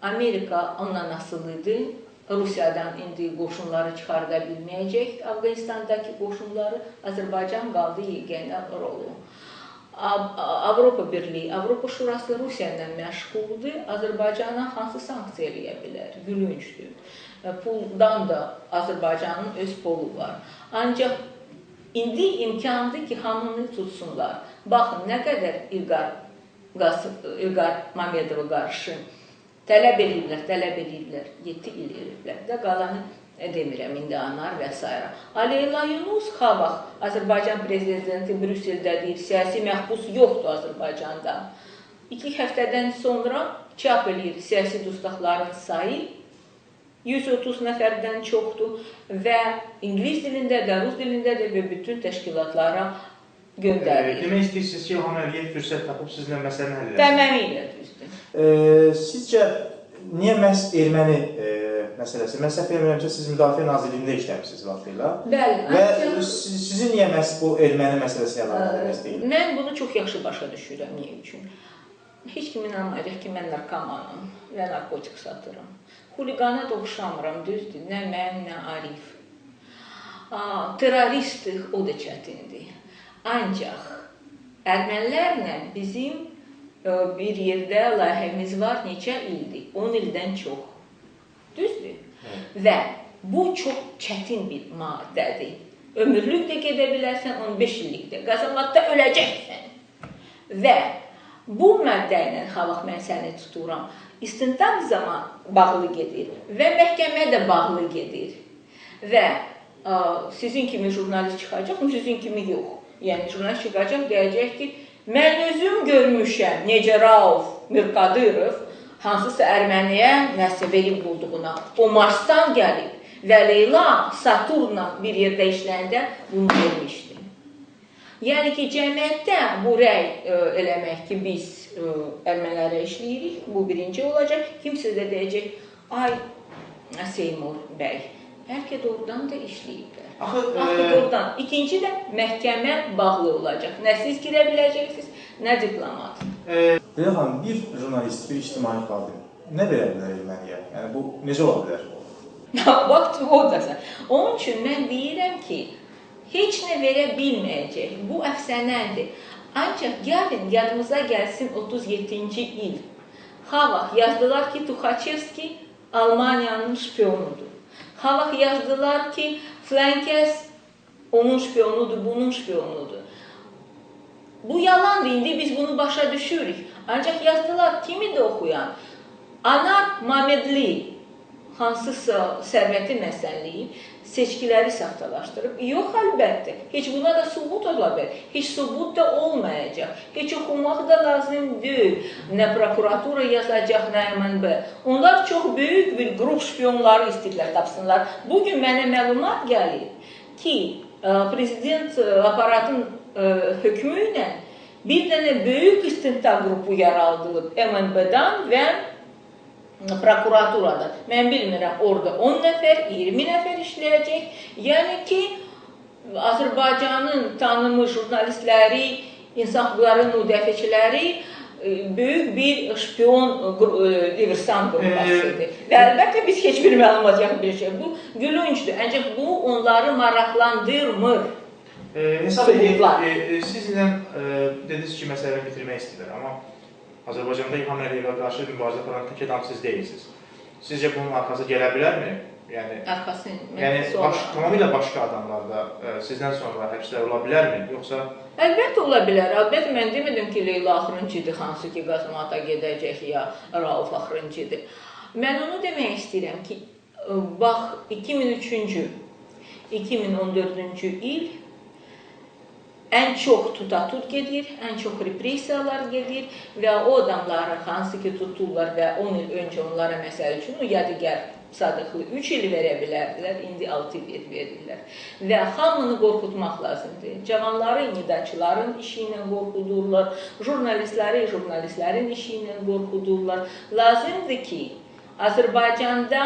Amerika ondan asılıdır. Rusiyadan indi qoşunları çıxarda bilməyəcək, Afqanistandakı qoşunları, Azərbaycan qaldı yeganə rolu. Avropa Birliyi, Avropa Şurası Rusiya ilə məşğuldur, Azərbaycana hansı sanksiya eləyə bilər? Gülüncdür. Puldan da Azərbaycanın öz pulu var. Ancaq indi imkandır ki, hamını tutsunlar. Baxın, nə qədər İlqar Mamedova qarşı tələb edirlər, 7 il edirlər də, qalanı demirəm, indi anar və s. Leyla Yunus, vaxt Azərbaycan prezidenti Brüsseldə deyir, siyasi məhbus yoxdur Azərbaycanda. 2 həftədən sonra çap edir siyasi dustaqların sayı 130 nəfərdən çoxdur və İngilis dilində də, Rus dilində də və bütün təşkilatlara göndərir. Demək istəyirsiniz ki, İlham Əliyev fürsət tapıb sizinlə məsələni həll edəsiniz? Təməmilə düzdür. Sizcə, niyə məhz erməni məsələsi? Mən səhv eləmirəmsə, siz Müdafiə Nazirliyində işləmişsiniz vaxtıyla. Bəli. Və sizin niyə məhz bu erməni məsələsi əlaqədar istəyir? Mən bunu çox yaxşı başa düşürəm, niyə üçün? Heç kim inanmayacaq ki, mən narkomanım və narkotik satıram. Xuligana da oxşamıram, düzdür, nə mən, nə Arif. Terroristlik o da çətindir. Ancaq ermənilərlə bizim bir yerdə layihəmiz var, neçə ildir? 10 ildən çox. Düzdür? Və bu çox çətin bir maddədir. Ömürlük də gedə bilərsən, 15 illik də. Qazamatda öləcəksən. Və bu maddə ilə vaxt mən səni tuturam. İstintaq zaman bağlı gedir və məhkəmə də bağlı gedir. Və sizin kimi jurnalist çıxacaq, sizin kimi yox. Yəni, jurnalist çıxacaq, deyəcək ki, mən özüm görmüşəm, necə Rauf Mirqədirov hansısa erməniyə nəsə verib bulduğuna. O Marsdan gəlib və Leyla Saturnla bir yerdə işləyəndə bunu vermişdi. Yəni ki, cəmiyyətdə bu rəy eləmək ki, biz ermənilərə işləyirik, bu birinci olacaq. Kimsə də deyəcək, ay Seymur bəy, bəlkə doğrudan da işləyiblər. Doğrudan. İkinci də məhkəmə bağlı olacaq. Nə siz girə biləcəksiniz, nə diplomat. Leyla xanım, bir jurnalist, bir ictimai xadim nə verə bilər erməniyə? Yəni, bu necə ola bilər? Bax, o da sən. Onun üçün mən deyirəm ki, heç nə verə bilməyəcək. Bu əfsənədir. Ancaq gəlin, yadımıza gəlsin 37-ci il. Vaxt yazdılar ki, Tuxaçevski Almaniyanın şpionudur. Vaxt yazdılar ki, Flankes onun şpionudur, bunun şpionudur. Bu yalandır, indi biz bunu başa düşürük. Ancaq yazdılar, kimi də oxuyan? Anar Mamedli, hansısa sərvəti məsələyib, seçkiləri saxtalaşdırıb. Yox, əlbəttə. Heç buna da subut ola bilər. Heç subut da olmayacaq. Heç oxumaq da lazım deyil. Nə prokuratura yazacaq, nə MNB. Onlar çox böyük bir qrup şpiyonları istəyirlər, tapsınlar. Bugün mənə məlumat gəlir ki, prezident aparatın hökmü ilə bir dənə böyük istintaq qrupu yaradılıb MNB-dan və prokuraturadan. Mən bilmirəm, orada 10 nəfər, 20 nəfər işləyəcək. Yəni ki, Azərbaycanın tanınmış jurnalistləri, insan hüquqları müdafiəçiləri böyük bir şpion, diversan qrupasıdır. Və əlbəttə biz heç bir məlumat yaxın bir şey. Bu gülüncdür. Ancaq bu onları maraqlandırmır. Hesab edin, sizlə dediniz ki, məsələni bitirmək istəyirlər, amma Azərbaycanda İlham Əliyevə qarşı mübarizə aparan tək adam siz deyilsiniz. Sizcə bunun arxası gələ bilərmi? Yəni, tamamilə başqa adamlar da sizdən sonra həbslər ola bilərmi? Yoxsa? Əlbəttə ola bilər. Əlbəttə mən demədim ki, Leyla axırıncıdır, hansı ki, qazmata gedəcək ya Rauf axırıncıdır. Mən onu demək istəyirəm ki, bax, 2003-cü, 2014-cü il ən çox tutatur gedir, ən çox repressiyalar gedir və o adamları hansı ki tuturlar və 10 il öncə onlara məsəl üçün o yadigar sadıqlı 3 il verə bilərdilər, indi 6 il verirlər. Və hamını qorxutmaq lazımdır. Cavanları nidaçıların işi ilə qorxudurlar, jurnalistlərin işi ilə qorxudurlar. Lazımdır ki, Azərbaycanda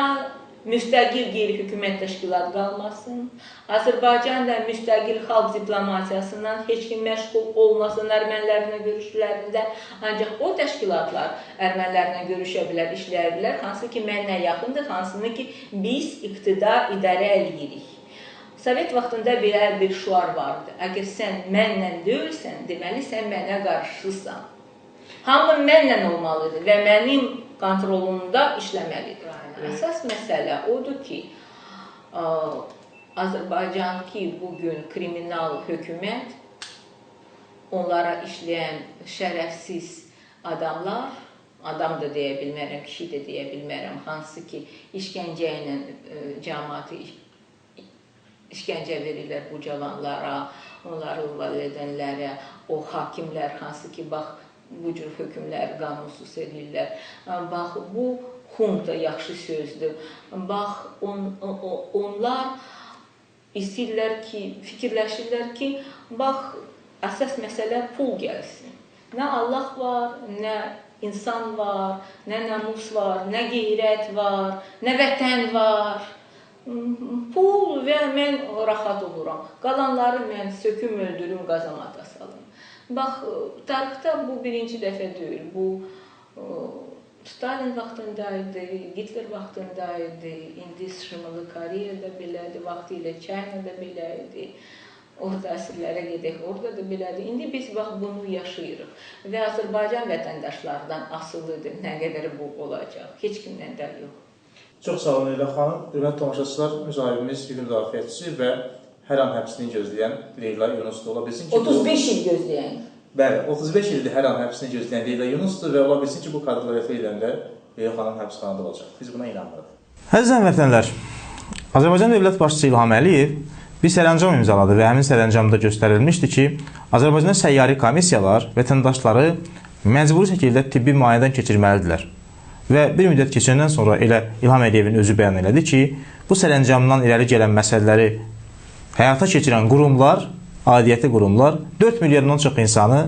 müstəqil qeyri-hökumət təşkilat qalmasın. Azərbaycanda müstəqil xalq diplomatiyasından heç kim məşğul olmasın ermənilərlə görüşlərində. Ancaq o təşkilatlar ermənilərlə görüşə bilər, işləyə bilər, hansı ki mənlə yaxındır, hansını ki biz iqtidar idarə edirik. Sovet vaxtında belə bir şuar vardı. Əgər sən mənlə deyilsən, deməli sən mənə qarşısan. Hamı mənlə olmalıdır və mənim kontrolumda işləməlidir. Əsas məsələ odur ki, Azərbaycan ki, bugün kriminal hökumət, onlara işləyən şərəfsiz adamlar, adam da deyə bilmərəm, kişi də deyə bilmərəm, hansı ki, işgəncə ilə cəmaatı işgəncə verirlər bu cavanlara, onları validənlərə, o hakimlər, hansı ki, bax, bu cür hökmlər qanunsuz edirlər. Bax, bu xunta yaxşı sözdür. Bax, onlar istəyirlər ki, fikirləşirlər ki, bax, əsas məsələ pul gəlsin. Nə Allah var, nə insan var, nə namus var, nə qeyrət var, nə vətən var. Pul və mən rahat oluram. Qalanları mən söküm, öldürüm, qazamata salım. Bax, tarixdə bu birinci dəfə deyil. Bu Stalin vaxtındaydı, Hitler vaxtındaydı, indi Şimali Koreyada belədir, vaxtı ilə Çaynada belədir. Orada əsirlərə gedək, orada da belədir. İndi biz bax bunu yaşayırıq və Azərbaycan vətəndaşlardan asılıdır nə qədər bu olacaq. Heç kimdən də yox. Çox sağ olun Leyla xanım. Hörmətli tamaşaçılar, müsahibimiz hüquq müdafiəçisi və hər an həbsini gözləyən Leyla Yunuslu ola bilsin ki, 35 il gözləyən. Bəli, 35 ildir hər an həbsini gözləyən Leyla Yunusdur və ola bilsin ki, bu kadrlar efir edəndə Leyla xanım həbsxanada olacaq. Biz buna inanmırıq. Əziz həmvətənlər, Azərbaycan Dövlət Başçısı İlham Əliyev bir sərəncam imzaladı və həmin sərəncamda göstərilmişdi ki, Azərbaycanda səyyari komissiyalar vətəndaşları məcburi şəkildə tibbi müayinədən keçirməlidirlər. Və bir müddət keçəndən sonra elə İlham Əliyevin özü bəyan elədi ki, bu sərəncamdan irəli gələn məsələləri həyata keçirən qurumlar, aidiyyəti qurumlar 4 milyondan çox insanı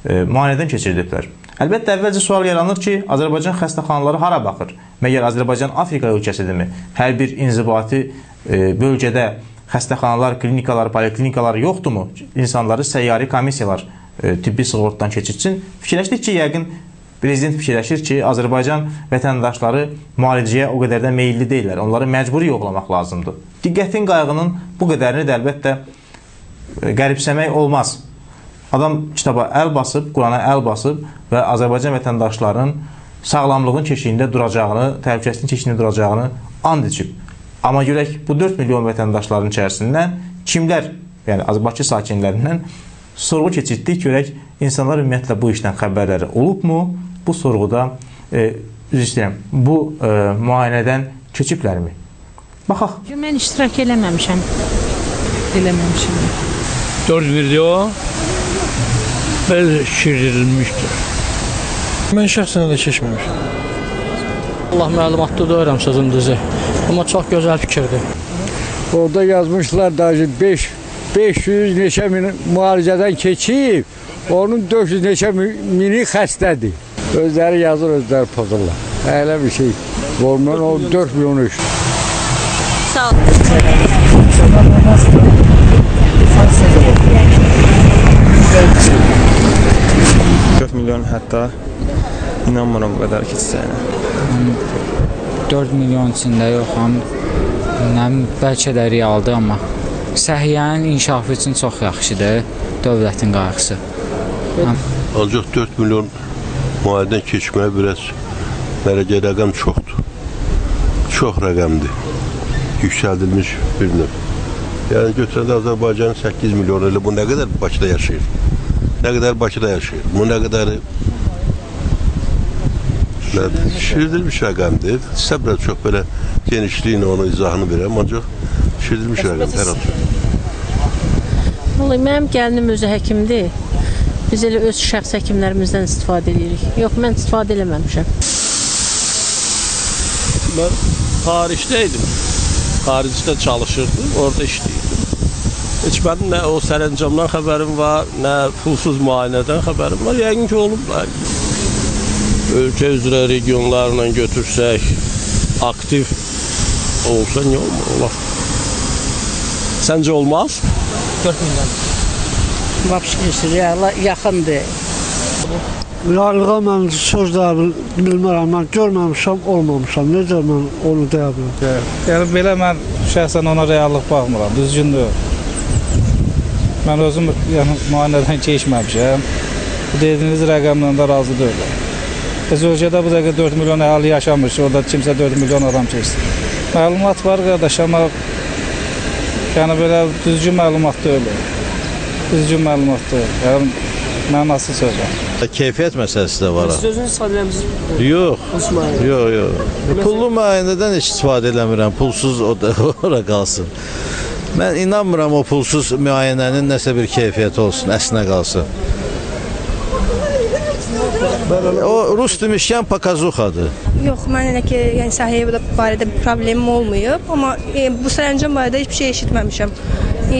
müayinədən keçirdiblər. Əlbəttə, əvvəlcə sual yaranır ki, Azərbaycan xəstəxanaları hara baxır? Məgər Azərbaycan Afrika ölkəsidirmi? Hər bir inzibati bölgədə xəstəxanalar, klinikalar, poliklinikalar yoxdurmu? İnsanları səyyari komissiyalar tibbi sığortadan keçirsin. Fikirləşdik ki, yəqin prezident fikirləşir ki, Azərbaycan vətəndaşları müalicəyə o qədər də meyilli deyirlər. Onları məcburi yoxlamaq lazımdır. Diqqətin, qayğının bu qədərini də əlbəttə qəribsəmək olmaz. Adam kitaba əl basıb, Qurana əl basıb və Azərbaycan vətəndaşlarının sağlamlığın keşiyində duracağını, təhlükəsizliyin keşiyində duracağını and içib. Amma görək, bu 4 milyon vətəndaşların içərisindən kimlər, yəni Bakı sakinlərindən sorğu keçirtdik, görək, insanlar ümumiyyətlə bu işdən xəbərləri olubmu? Bu sorğuda, üzr istəyirəm, bu müayinədən keçiblərmi? Baxaq. Mən iştirak eləməmişəm. 4 milyon şişirilmişdir. Mən şəxsən də keçməmişəm. Allah məlumatlı deyirəm sözün düzü. Amma çox gözəl fikirdir. Orada yazmışlar da 500 neçə min müalicədən keçib, onun 400 neçə mini xəstədir. Özləri yazır, özləri pozurlar. Elə bir şey. Ondan o 4 milyon iş. Sağ ol. 4 milyon hətta inanmıram bu qədər keçsəyinə. 4 milyon içində yox, bəlkə də realdır, amma səhiyyənin inkişafı üçün çox yaxşıdır, dövlətin qayğısı. Ancaq 4 milyon müayinədən keçməyə biraz dərəcə rəqəm çoxdur. Çox rəqəmdir. Yüksəldilmiş bir növ. Yəni götürəndə Azərbaycanın 8 milyonu ilə bu nə qədər Bakıda yaşayır? Nə qədər Bakıda yaşayır? Bu nə qədər şişirdilmiş rəqəmdir. Sizə biraz çox belə genişliyini, onu izahını verəm, ancaq şişirdilmiş rəqəm hər an. Mənim gəlinim özü həkimdir. Biz elə öz şəxs həkimlərimizdən istifadə edirik. Yox, mən istifadə eləməmişəm. Mən xaricdə idim. Xaricdə çalışırdım, orada işləyirdim. Heç mənim nə o sərəncamdan xəbərim var, nə pulsuz müayinədən xəbərim var. Yəqin ki, olub da. Ölkə üzrə regionlarla götürsək, aktiv olsa nə olar? Səncə olmaz? 4 milyon. Vapşi yaxındır. Reallığa mən söz də bilmərəm, mən görməmişəm, olmamışam. Necə mən onu deyə bilərəm? Yəni belə mən şəxsən ona reallıq baxmıram, düzgündür. Mən özüm müayinədən keçməmişəm. Bu dediyiniz rəqəmlə də razı deyiləm. Biz ölkədə bu dəqiqə 4 milyon əhali yaşamır ki, orada kimsə 4 milyon adam keçsin. Məlumat var qardaş, amma yəni belə düzgün məlumat deyil. Düzgün məlumat deyil. Yəni mənası söz var. Keyfiyyət məsələsi də var. Sözünü istifadə eləmişsiniz? Yox. Pullu müayinədən heç istifadə eləmirəm. Pulsuz ora qalsın. Mən inanmıram o pulsuz müayinənin nəsə bir keyfiyyəti olsun, əslinə qalsın. O rus demişkən pokazuxadır. Yox, mən elə ki, yəni səhiyyə barədə bir problemim olmayıb, amma bu sərəncam barədə heç bir şey eşitməmişəm.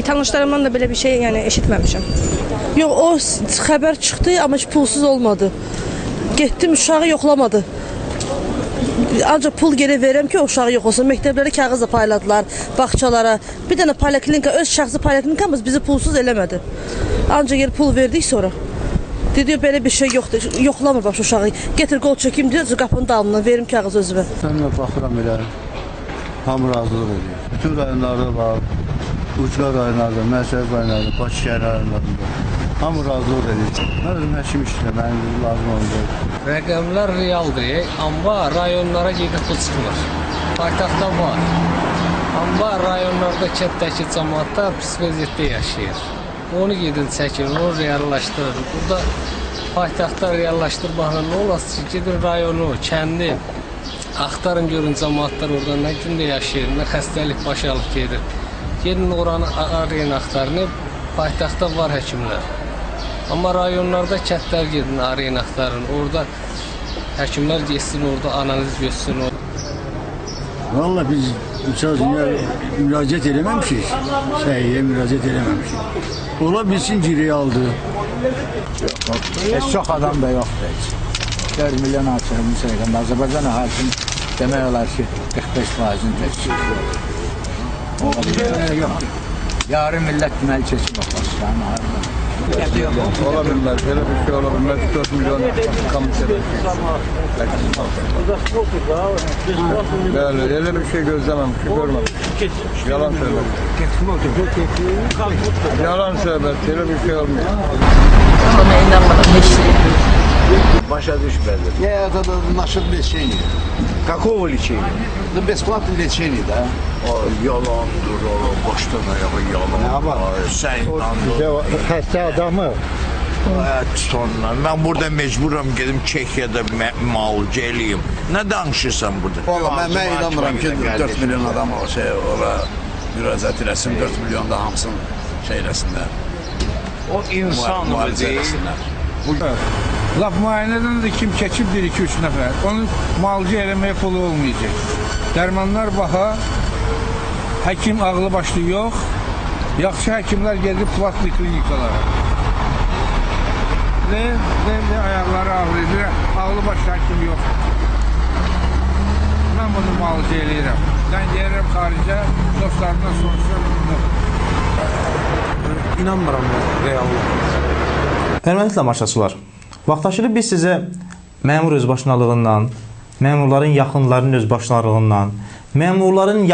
Tanışlarımdan da belə bir şey yəni eşitməmişəm. Yox, o xəbər çıxdı, amma heç pulsuz olmadı. Getdim, uşağı yoxlamadı. Ancaq pul geri verirəm ki, o uşağı yox olsun. Məktəblərə kağız da payladılar, bağçalara. Bir dənə poliklinika, öz şəxsi poliklinikamız bizi pulsuz eləmədi. Ancaq yer pul verdik sonra. Dedi, belə bir şey yoxdur, yoxlamır bax uşağı. Getir qol çəkim, deyir, qapının dalından verim kağız özümə. Mən də baxıram elə, hamı razılıq edir. Bütün rayonlarda var, ucqar rayonlarda, Mərsəd rayonlarda, Bakı şəhər rayonlarında. Hamı razılıq edir. Mən özüm həkim işləyirəm, mənim lazım olacaq. Rəqəmlər realdır, amma rayonlara gedib pul çıxmır. Paytaxtda var. Amma rayonlarda kətdəki cəmaatlar pis vəziyyətdə yaşayır. Onu gedin çəkin, onu reallaşdırır. Burada paytaxtda reallaşdırmaqla nə olasın ki, gedin rayonu, kəndi axtarın görün cəmaatlar orada nə gündə yaşayır, nə xəstəlik baş alıb gedir. Gedin oranı arayın axtarın, paytaxtda var həkimlər. Amma rayonlarda kətlər gedin arayın axtarın, orada həkimlər geçsin, orada analiz görsün. Valla biz müraciət eləməmişik, səhiyyəyə müraciət eləməmişik. Ola bilsin ki, realdır. Çox adam da yoxdur heç. 4 milyon açılmış rəqəm. Azərbaycan əhalisinin demək olar ki, 45%-ni təşkil edir. Yoxdur. Yarı millət deməli keçib baxmışlar. Ola bilməz, belə bir şey ola bilməz. 4 milyon komisiyada. Bəli, elə bir şey gözləməmiş, görməmiş. Yalan söhbət. Yalan söhbət, elə bir şey olmuyor. Ona inanmadım, heç Başa düşmədim. Это наше лечение. Какого лечения? Это бесплатное лечение, да? Yalandır, başdan ayağa yalan. Xəstə adamı Sonra mən burada mecburam gedim Çexiyada müalicə eləyim. Nə danışırsan burada? Valla mən inanmıram ki 4 milyon adam o şey ora müraciət eləsin, 4 milyon da hamısını şey eləsinlər. O insan deyil. Laf müayinədən də kim keçib 1-2-3 nəfər. Onun müalicə eləməyə pulu olmayacaq. Dərmanlar baha, həkim ağlı başlı yox. Yaxşı həkimlər gedib plastik klinikalara. Və ayaqları ağrıyır, ağlı başlı həkim yox. Mən bunu müalicə eləyirəm. Mən gəlirəm xaricə, dostlarımdan soruşuram. İnanmıram reallığa. Hörmətli tamaşaçılar, vaxtaşırı biz sizə məmur özbaşınalığından, məmurların yaxınlarının özbaşınalığından, məmurların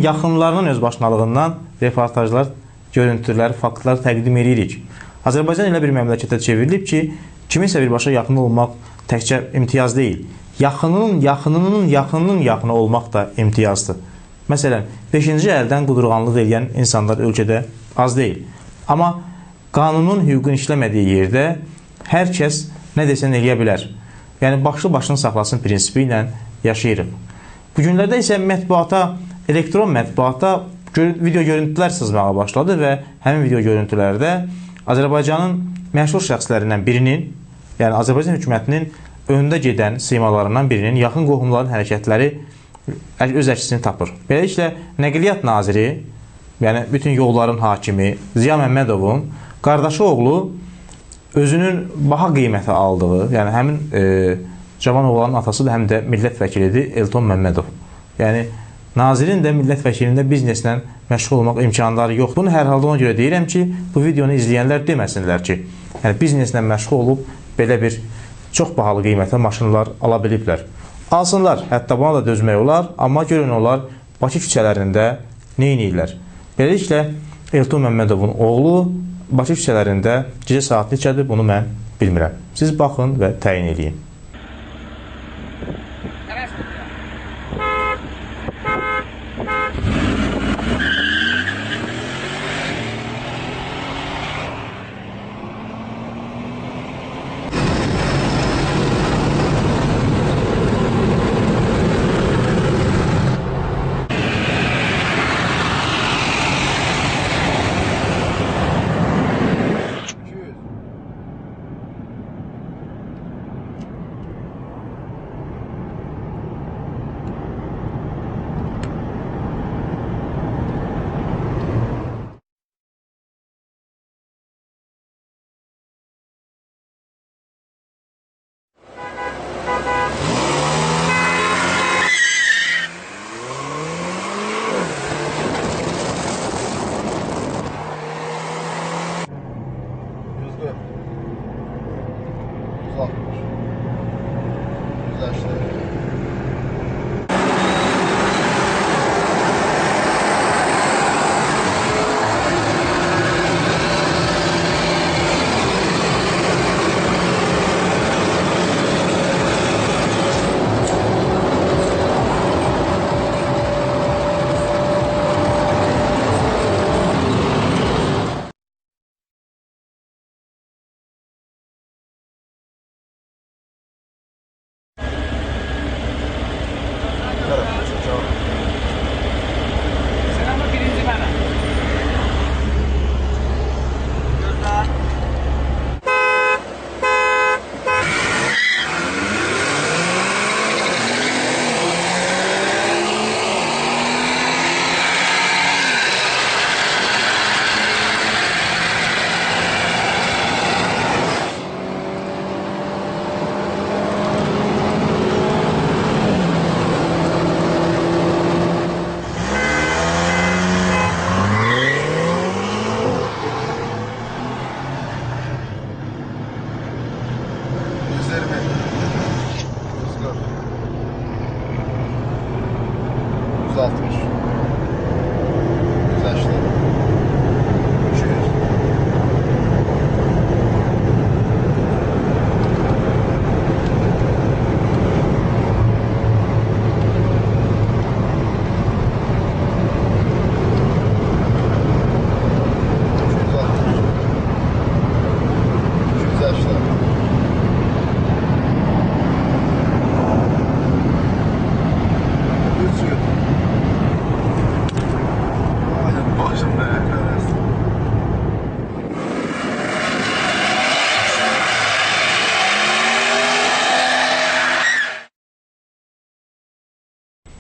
yaxınlarının özbaşınalığından reportajlar, görüntülər, faktlar təqdim edirik. Azərbaycan elə bir məmləkətə çevrilib ki, kiminsə birbaşa yaxın olmaq təkcə imtiyaz deyil, yaxının yaxını olmaq da imtiyazdır. Məsələn, 5-ci əldən qudurğanlıq edən insanlar ölkədə az deyil. Amma qanunun hüququn işləmədiyi yerdə hər kəs nə desən eləyə bilər. Yəni, başlı başını saxlasın prinsipi ilə yaşayırıq. Bu günlərdə isə mətbuata, elektron mətbuata video görüntülər sızmağa başladı və həmin video görüntülərdə Azərbaycanın məşhur şəxslərindən birinin, yəni Azərbaycan hökumətinin öndə gedən simalarından birinin yaxın qohumların hərəkətləri öz əksini tapır. Beləliklə, Nəqliyyat Naziri, yəni bütün yolların hakimi Ziya Məmmədovun qardaşı oğlu özünün baha qiyməti aldığı, yəni həmin cavan oğlanın atası da həm də millət vəkilidir Elton Məmmədov. Yəni, nazirin də millət vəkilində bizneslə məşğul olmaq imkanları yox. Bunu hər halda ona görə deyirəm ki, bu videonu izləyənlər deməsinlər ki, yəni bizneslə məşğul olub belə bir çox bahalı qiymətə maşınlar ala biliblər. Alsınlar, hətta buna da dözmək olar, amma görün onlar Bakı küçələrində nə edirlər? Beləliklə, Elton Məmmədovun oğlu Bakı küçələrində gecə saat neçədir, bunu mən bilmirəm. Siz baxın və təyin edin.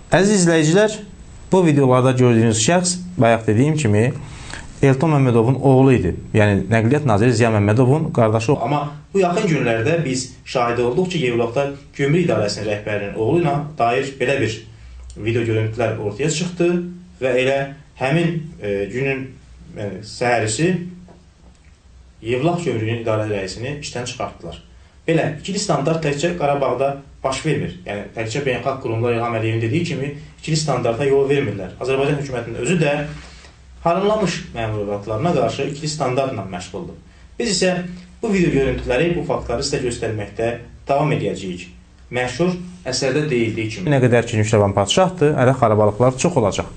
Əziz izləyicilər, bu videolarda gördüyünüz şəxs, bayaq dediyim kimi, Elton Məmmədovun oğlu idi. Yəni, Nəqliyyat Naziri Ziya Məmmədovun qardaşı. Amma bu yaxın günlərdə biz şahid olduq ki, Yevlaxda Gömrük İdarəsinin rəhbərinin oğlu ilə dair belə bir video görüntülər ortaya çıxdı və elə həmin günün səhərisi Yevlax Gömrüyünün idarə rəisini işdən çıxartdılar. Belə, ikili standart təkcə Qarabağda baş vermir. Yəni, təkcə beynəlxalq qurumlar İlham Əliyevin dediyi kimi ikili standarta yol vermirlər. Azərbaycan hökumətinin özü də harınlamış məmuriyyətlərine qarşı ikili standartla məşğuldur. Biz isə bu video görüntüləri, bu faktları sizə göstərməkdə davam edəcəyik. Məşhur əsərdə deyildiyi kimi. Nə qədər ki, Nüşrəvan padşahdır, hələ xarabalıqlar çox olacaq.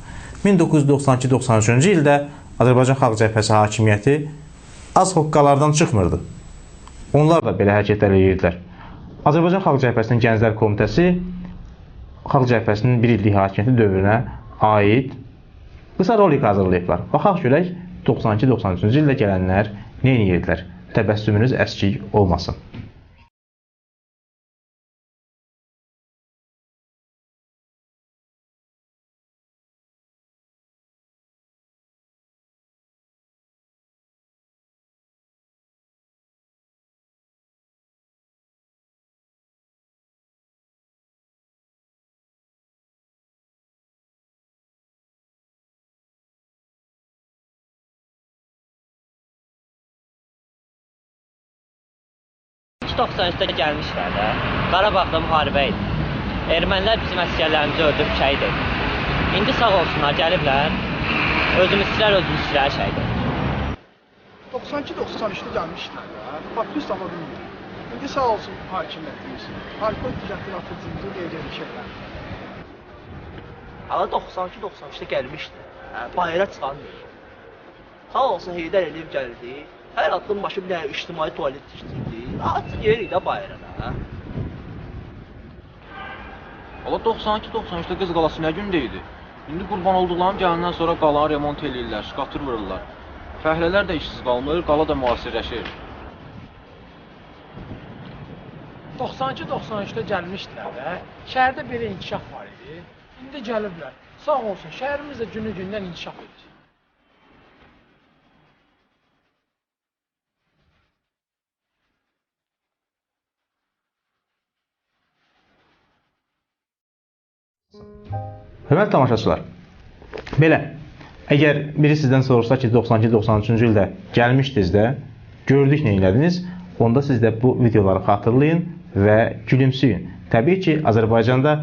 1992-93-cü ildə Azərbaycan Xalq Cəbhəsi hakimiyyəti az hoqqalardan çıxmırdı. Onlar da belə hərəkətlər edirdilər. Azərbaycan Xalq Cəbhəsinin Gənclər Komitəsi Xalq Cəbhəsinin bir illik hakimiyyəti dövrünə aid qısa rolik hazırlayıblar. Baxaq görək, 92-93-cü ildə gələnlər nə edirdilər? Təbəssümünüz əskik olmasın. %93-də gəlmişlər də. Qarabağda müharibə idi. Ermənilər bizim əsgərlərimizi öldürüb şəhid etdi. İndi sağ olsunlar, gəliblər. Özümüzçilər şəhid etdi. 92-93-də gəlmişlər də. Faktist ama bilmiyor. İndi sağ olsun hakimiyyətimiz. Narkotik ticarətini atıcımızı deyəcək şeylər. Hala 92-93-də gəlmişdi. Bayıra çıxanmıyor. Sağ olsun Heydər Əliyev gəldi. Hər addım başı bir dənə ictimai tualet tikdirdi. Artıq yeri də bayırada. Valla 92-93-də Qız qalası nə gündə idi? İndi qurban olduqlarım gələndən sonra qalanı remont eləyirlər, şkatır vururlar. Fəhlələr də işsiz qalmır, qala da müasirləşir. 92-93-də gəlmişdilər və şəhərdə belə inkişaf var idi. İndi gəliblər. Sağ olsun, şəhərimiz də günü-gündən inkişaf edir. Hörmətli tamaşaçılar, belə, əgər biri sizdən soruşsa ki, 92-93-cü ildə gəlmişdiniz də, gördük nə elədiniz, onda siz də bu videoları xatırlayın və gülümsüyün. Təbii ki, Azərbaycanda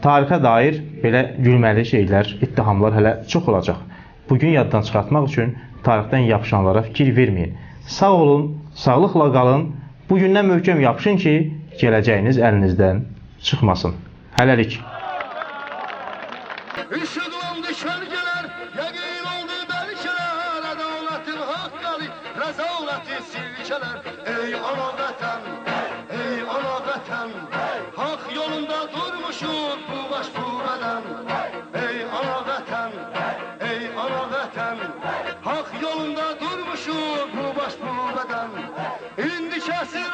tarixə dair belə gülməli şeylər, ittihamlar hələ çox olacaq. Bugün yaddan çıxartmaq üçün tarixdən yapışanlara fikir verməyin. Sağ olun, sağlıqla qalın, bugündən möhkəm yapışın ki, gələcəyiniz əlinizdən çıxmasın. Hələlik. Işıqlandı kölgələr, yəqin oldu bəlkələr, ədalətin haqqali, rəzaləti silkələr. Ey ana vətən, ey ana vətən, haqq yolunda durmuşuq bu baş bu bədən. Ey ana vətən, ey ana vətən, haqq yolunda durmuşuq bu baş bu bədən. İndi kəsir